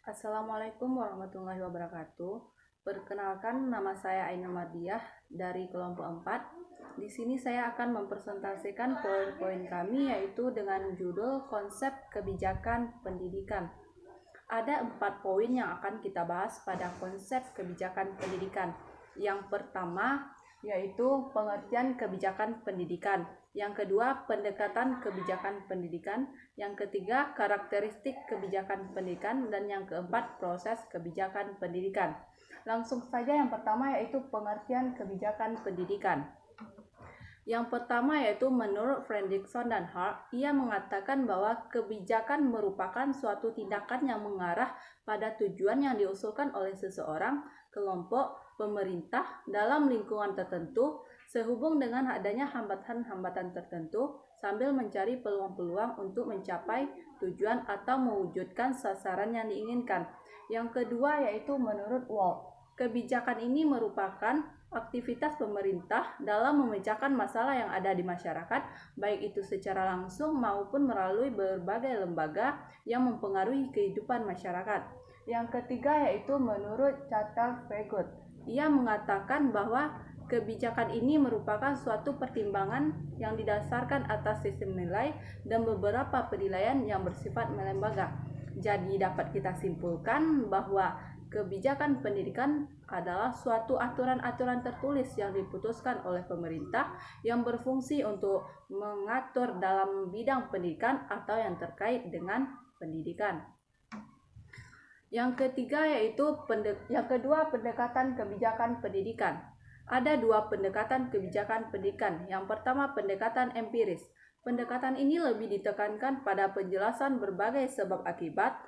Assalamualaikum warahmatullahi wabarakatuh. Perkenalkan, nama saya Ainul Mardiah dari kelompok 4. Di sini saya akan mempresentasikan poin-poin kami, yaitu dengan judul konsep kebijakan pendidikan. Ada 4 poin yang akan kita bahas pada konsep kebijakan pendidikan. Yang pertama yaitu pengertian kebijakan pendidikan. Yang kedua, pendekatan kebijakan pendidikan. Yang ketiga, karakteristik kebijakan pendidikan. Dan yang keempat, proses kebijakan pendidikan. Langsung saja yang pertama yaitu pengertian kebijakan pendidikan. Yang pertama yaitu menurut Fredrickson dan Hart, ia mengatakan bahwa kebijakan merupakan suatu tindakan yang mengarah pada tujuan yang diusulkan oleh seseorang, kelompok, pemerintah dalam lingkungan tertentu sehubung dengan adanya hambatan-hambatan tertentu sambil mencari peluang-peluang untuk mencapai tujuan atau mewujudkan sasaran yang diinginkan. Yang kedua yaitu menurut Walt, kebijakan ini merupakan aktivitas pemerintah dalam memecahkan masalah yang ada di masyarakat, baik itu secara langsung maupun melalui berbagai lembaga yang mempengaruhi kehidupan masyarakat. Yang ketiga yaitu menurut Charles Fregut, ia mengatakan bahwa kebijakan ini merupakan suatu pertimbangan yang didasarkan atas sistem nilai dan beberapa penilaian yang bersifat melembaga. Jadi dapat kita simpulkan bahwa kebijakan pendidikan adalah suatu aturan-aturan tertulis yang diputuskan oleh pemerintah yang berfungsi untuk mengatur dalam bidang pendidikan atau yang terkait dengan pendidikan. Yang kedua pendekatan kebijakan pendidikan. Ada 2 pendekatan kebijakan pendidikan. Yang pertama, pendekatan empiris. Pendekatan ini lebih ditekankan pada penjelasan berbagai sebab akibat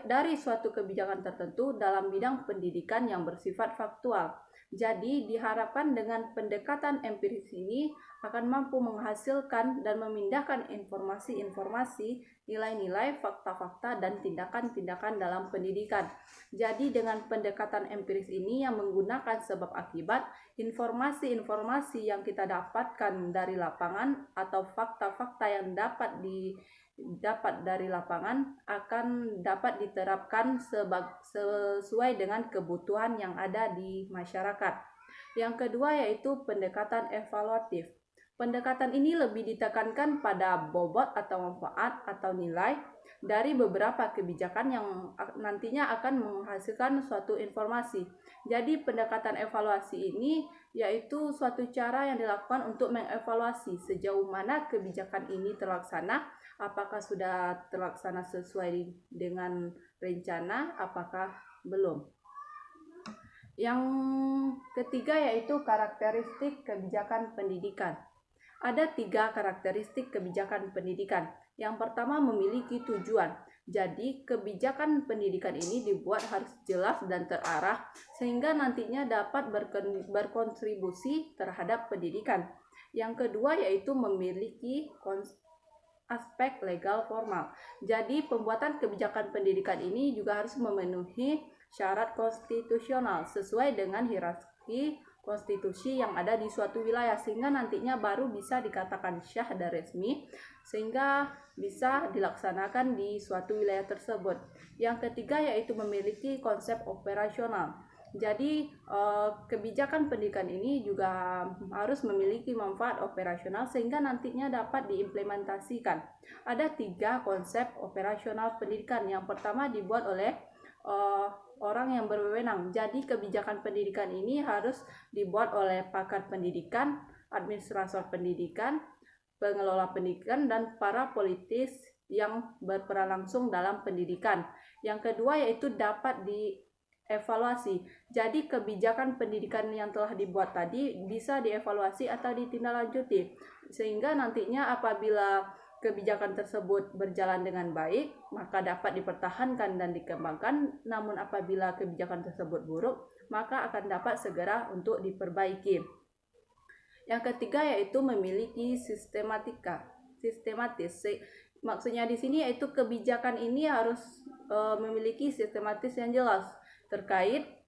dari suatu kebijakan tertentu dalam bidang pendidikan yang bersifat faktual. Jadi diharapkan dengan pendekatan empiris ini akan mampu menghasilkan dan memindahkan informasi-informasi, nilai-nilai, fakta-fakta, dan tindakan-tindakan dalam pendidikan. Jadi dengan pendekatan empiris ini yang menggunakan sebab akibat, informasi-informasi yang kita dapatkan dari lapangan atau fakta-fakta yang dapat dari lapangan akan dapat diterapkan sesuai dengan kebutuhan yang ada di masyarakat. Yang kedua yaitu pendekatan evaluatif. Pendekatan ini lebih ditekankan pada bobot atau manfaat atau nilai dari beberapa kebijakan yang nantinya akan menghasilkan suatu informasi. Jadi pendekatan evaluasi ini yaitu suatu cara yang dilakukan untuk mengevaluasi sejauh mana kebijakan ini terlaksana, apakah sudah terlaksana sesuai dengan rencana, apakah belum. Yang ketiga yaitu karakteristik kebijakan pendidikan. Ada 3 karakteristik kebijakan pendidikan. Yang pertama, memiliki tujuan. Jadi, kebijakan pendidikan ini dibuat harus jelas dan terarah sehingga nantinya dapat berkontribusi terhadap pendidikan. Yang kedua yaitu memiliki aspek legal formal. Jadi, pembuatan kebijakan pendidikan ini juga harus memenuhi syarat konstitusional sesuai dengan hierarki konstitusi yang ada di suatu wilayah sehingga nantinya baru bisa dikatakan syah dan resmi sehingga bisa dilaksanakan di suatu wilayah tersebut. Yang ketiga yaitu memiliki konsep operasional. Jadi kebijakan pendidikan ini juga harus memiliki manfaat operasional sehingga nantinya dapat diimplementasikan. Ada 3 konsep operasional pendidikan. Yang pertama dibuat oleh orang yang berwenang. Jadi kebijakan pendidikan ini harus dibuat oleh pakar pendidikan, administrator pendidikan, pengelola pendidikan, dan para politis yang berperan langsung dalam pendidikan. Yang kedua yaitu dapat dievaluasi. Jadi kebijakan pendidikan yang telah dibuat tadi bisa dievaluasi atau ditindaklanjuti sehingga nantinya apabila kebijakan tersebut berjalan dengan baik, maka dapat dipertahankan dan dikembangkan. Namun apabila kebijakan tersebut buruk, maka akan dapat segera untuk diperbaiki. Yang ketiga yaitu memiliki sistematis. Maksudnya di sini yaitu kebijakan ini harus memiliki sistematis yang jelas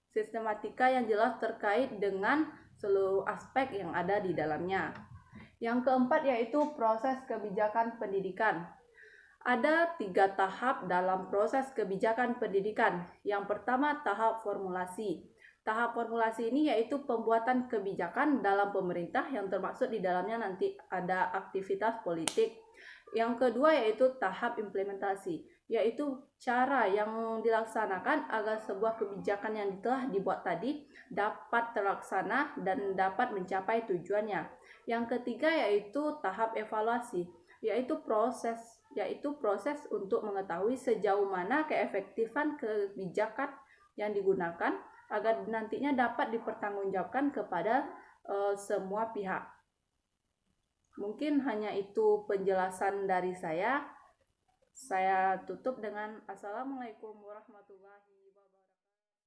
sistematika yang jelas terkait dengan seluruh aspek yang ada di dalamnya. Yang keempat yaitu proses kebijakan pendidikan. Ada 3 tahap dalam proses kebijakan pendidikan. Yang pertama, tahap formulasi. Tahap formulasi ini yaitu pembuatan kebijakan dalam pemerintah yang termaksud di dalamnya nanti ada aktivitas politik. Yang kedua yaitu tahap implementasi, yaitu cara yang dilaksanakan agar sebuah kebijakan yang telah dibuat tadi dapat terlaksana dan dapat mencapai tujuannya. Yang ketiga yaitu tahap evaluasi, yaitu proses untuk mengetahui sejauh mana keefektifan kebijakan yang digunakan agar nantinya dapat dipertanggungjawabkan kepada semua pihak. Mungkin hanya itu penjelasan dari saya. Saya tutup dengan Assalamualaikum warahmatullahi wabarakatuh.